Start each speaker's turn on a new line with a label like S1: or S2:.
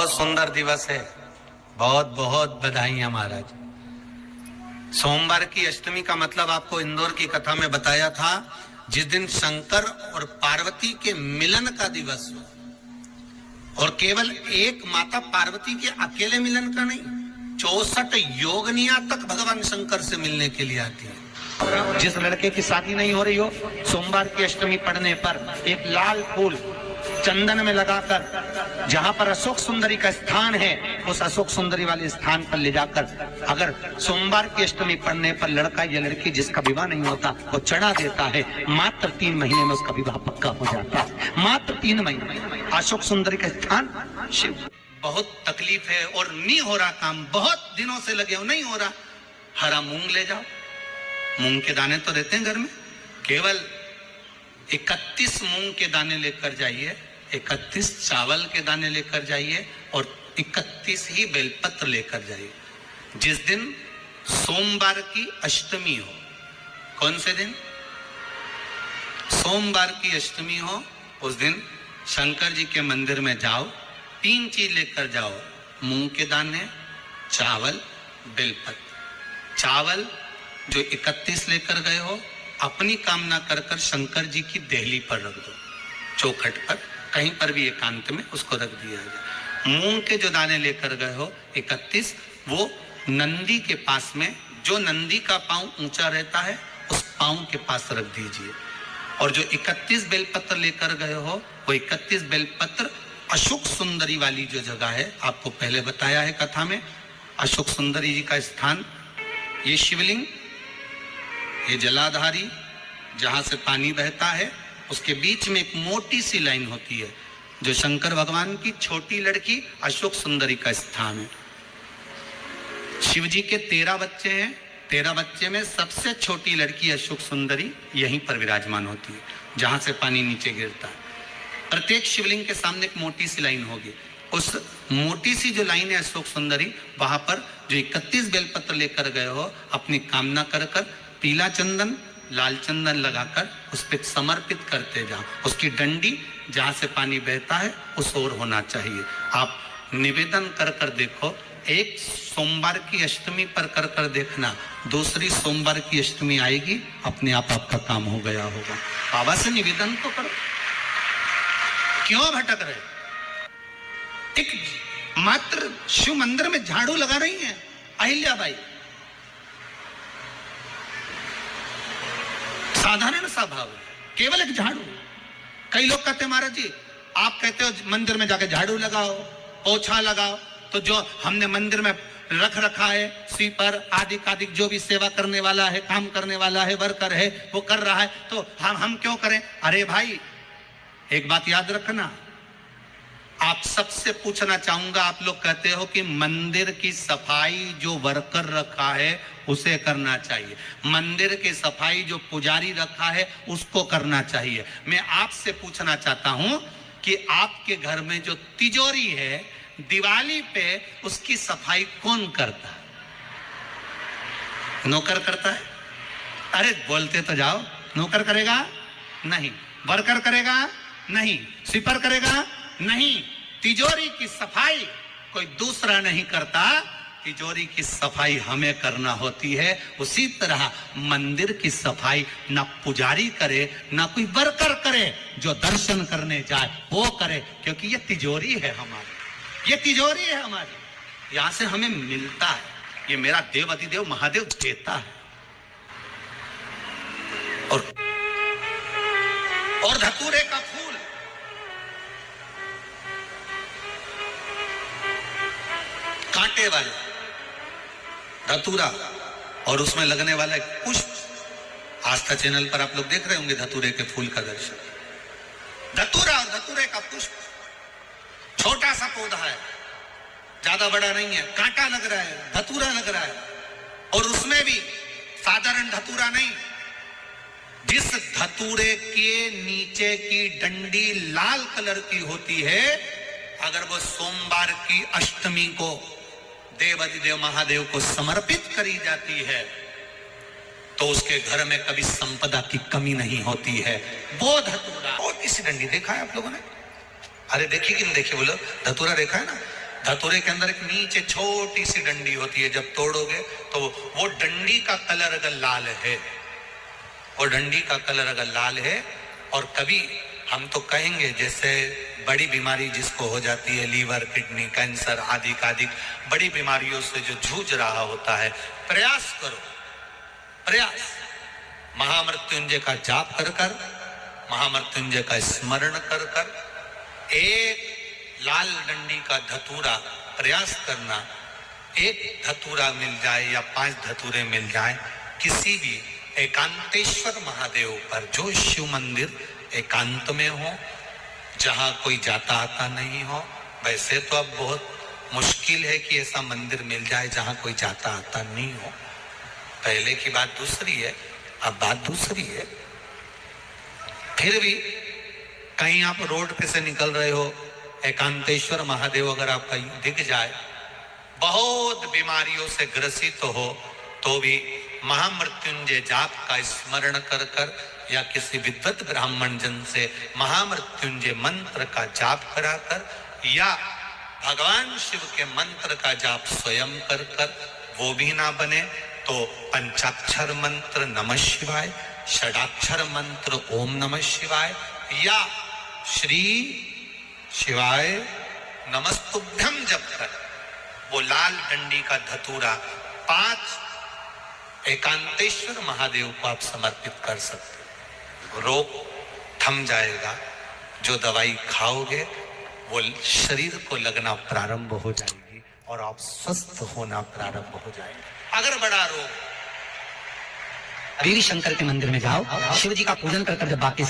S1: बहुत सुंदर दिवस है, बहुत बहुत बधाइयां महाराज। सोमवार की अष्टमी का मतलब आपको इंदौर की कथा में बताया था, जिस दिन शंकर और पार्वती के मिलन का दिवस हो। और केवल एक माता पार्वती के अकेले मिलन का नहीं, 64 योगनिया तक भगवान शंकर से मिलने के लिए आती है। जिस लड़के की शादी नहीं हो रही हो, सोमवार की अष्टमी पढ़ने पर एक लाल फूल चंदन में लगाकर जहां पर अशोक सुंदरी का स्थान है, उस अशोक सुंदरी वाले स्थान पर ले जाकर अगर सोमवार की अष्टमी पढ़ने पर लड़का या लड़की जिसका विवाह नहीं होता वो चढ़ा देता है, मात्र 3 महीने में उसका विवाह पक्का हो जाता है। मात्र 3 महीने। अशोक सुंदरी का स्थान शिव। बहुत तकलीफ है और नहीं हो रहा काम, बहुत दिनों से लगे हो, नहीं हो रहा। हरा मूंग ले जाओ, मूंग के दाने तो रहते हैं घर में, केवल 31 मूंग के दाने लेकर जाइए, 31 चावल के दाने लेकर जाइए और 31 ही बेलपत्र लेकर जाइए। जिस दिन सोमवार की अष्टमी हो, कौन से दिन? सोमवार की अष्टमी हो, उस दिन शंकर जी के मंदिर में जाओ, 3 चीज लेकर जाओ, मूंग के दाने, चावल, बेलपत्र। चावल जो 31 लेकर गए हो, अपनी कामना कर कर शंकर जी की देहली पर रख दो, चौखट पर, कहीं पर भी एकांत में उसको रख दिया जाए। मूंग के जो दाने लेकर गए हो 31, वो नंदी के पास में, जो नंदी का पांव ऊंचा रहता है उस पांव के पास रख दीजिए। और जो 31 बेलपत्र लेकर गए हो, वो 31 बेलपत्र अशोक सुंदरी वाली जो जगह है, आपको पहले बताया है कथा में, अशोक सुंदरी जी का स्थान, ये शिवलिंग, ये जलाधारी जहां से पानी बहता है, उसके बीच में एक मोटी सी लाइन होती है, जो शंकर भगवान की छोटी लड़की अशोक सुंदरी का स्थान है। शिव जी के 13 बच्चे हैं, 13 बच्चे में सबसे छोटी लड़की अशोक सुंदरी यहीं पर विराजमान होती है, जहां से पानी नीचे गिरता है। प्रत्येक शिवलिंग के सामने एक मोटी सी लाइन होगी, उस मोटी सी जो लाइन है अशोक सुंदरी, वहां पर जो 31 बेलपत्र लेकर गए हो, अपनी कामना कर कर पीला चंदन, लाल चंदन लगाकर उस पर समर्पित करते जाओ। उसकी डंडी जहां से पानी बहता है उस ओर होना चाहिए। आप निवेदन कर कर देखो, एक सोमवार की अष्टमी पर कर कर देखना, दूसरी सोमवार की अष्टमी आएगी, अपने आप आपका काम हो गया होगा। बाबा से निवेदन तो करो, क्यों भटक रहे? एक मात्र शिव मंदिर में झाड़ू लगा रही है अहिल्याबाई, साधारण सा भाव है, केवल एक झाड़ू। कई लोग कहते हैं महाराज जी, आप कहते हो मंदिर में जाके झाड़ू लगाओ, पोछा लगाओ, तो जो हमने मंदिर में रख रखा है, स्वीपर आदि आदि जो भी सेवा करने वाला है, काम करने वाला है, वर्कर है, वो कर रहा है, तो हम क्यों करें? अरे भाई, एक बात याद रखना, आप सबसे पूछना चाहूंगा, आप लोग कहते हो कि मंदिर की सफाई जो वर्कर रखा है उसे करना चाहिए, मंदिर की सफाई जो पुजारी रखा है उसको करना चाहिए। मैं आपसे पूछना चाहता हूं कि आपके घर में जो तिजोरी है, दिवाली पे उसकी सफाई कौन करता है? नौकर करता है? अरे बोलते तो जाओ। नौकर करेगा? नहीं। वर्कर करेगा? नहीं। स्वीपर करेगा? नहीं। तिजोरी की सफाई कोई दूसरा नहीं करता, तिजोरी की सफाई हमें करना होती है। उसी तरह मंदिर की सफाई ना पुजारी करे, ना कोई वर्कर करे, जो दर्शन करने जाए वो करे, क्योंकि ये तिजोरी है हमारी, ये तिजोरी है हमारी, यहां से हमें मिलता है, ये मेरा देव अधिदेव महादेव देता है। और धतूरे का फूल, कांटे वाला धतूरा, और उसमें लगने वाला एक पुष्प, आस्था चैनल पर आप लोग देख रहे होंगे धतूरे के फूल का दर्शन। धतूरा और धतूरे का पुष्प, छोटा सा पौधा है, ज्यादा बड़ा नहीं है, कांटा लग रहा है, धतूरा लग रहा है, और उसमें भी साधारण धतूरा नहीं, जिस धतूरे के नीचे की डंडी लाल कलर की होती है, अगर वो सोमवार की अष्टमी को देव अधिदेव महादेव को समर्पित करी जाती है, तो उसके घर में कभी संपदा की कमी नहीं होती है। वो धतूरा, और इसी डंडी देखा है आप लोगों ने? अरे देखिए कि नहीं देखिए, बोलो धतूरा देखा है ना? धतूरे के अंदर एक नीचे छोटी सी डंडी होती है, जब तोड़ोगे तो वो डंडी का कलर अगर लाल है, वो डंडी का कलर अगर लाल है, और कभी हम तो कहेंगे जैसे बड़ी बीमारी जिसको हो जाती है, लीवर, किडनी, कैंसर आदि आदि बड़ी बीमारियों से जो जूझ रहा होता है, प्रयास करो, प्रयास महामृत्युंजय का जाप कर कर, महामृत्युंजय का स्मरण कर कर, एक लाल डंडी का धतूरा प्रयास करना, एक धतूरा मिल जाए या 5 धतूरे मिल जाए किसी भी एकांतेश्वर महादेव पर, जो शिव मंदिर एकांत में हो, जहां कोई जाता आता नहीं हो। वैसे तो अब बहुत मुश्किल है कि ऐसा मंदिर मिल जाए जहां कोई जाता आता नहीं हो, पहले की बात दूसरी है, अब बात दूसरी है। फिर भी कहीं आप रोड पे से निकल रहे हो, एकांतेश्वर महादेव अगर आपका दिख जाए, बहुत बीमारियों से ग्रसित हो, तो भी महामृत्युंजय जाप का स्मरण कर कर या किसी विद्वत ब्राह्मण जन से महामृत्युंजय मंत्र का जाप कराकर या भगवान शिव के मंत्र का जाप स्वयं कर कर, वो भी ना बने तो पंचाक्षर मंत्र नमः शिवाय, षडाक्षर मंत्र ओम नमः शिवाय या श्री शिवाय नमस्तुभ्यम जप कर वो लाल डंडी का धतूरा 5 एकांतेश्वर महादेव को आप समर्पित कर सकते। रोग थम जाएगा, जो दवाई खाओगे वो शरीर को लगना प्रारंभ हो जाएगी और आप स्वस्थ होना प्रारंभ हो जाएगा। अगर बड़ा रोग,
S2: वीर शंकर के मंदिर में जाओ, शिव जी का पूजन कर जब बाकी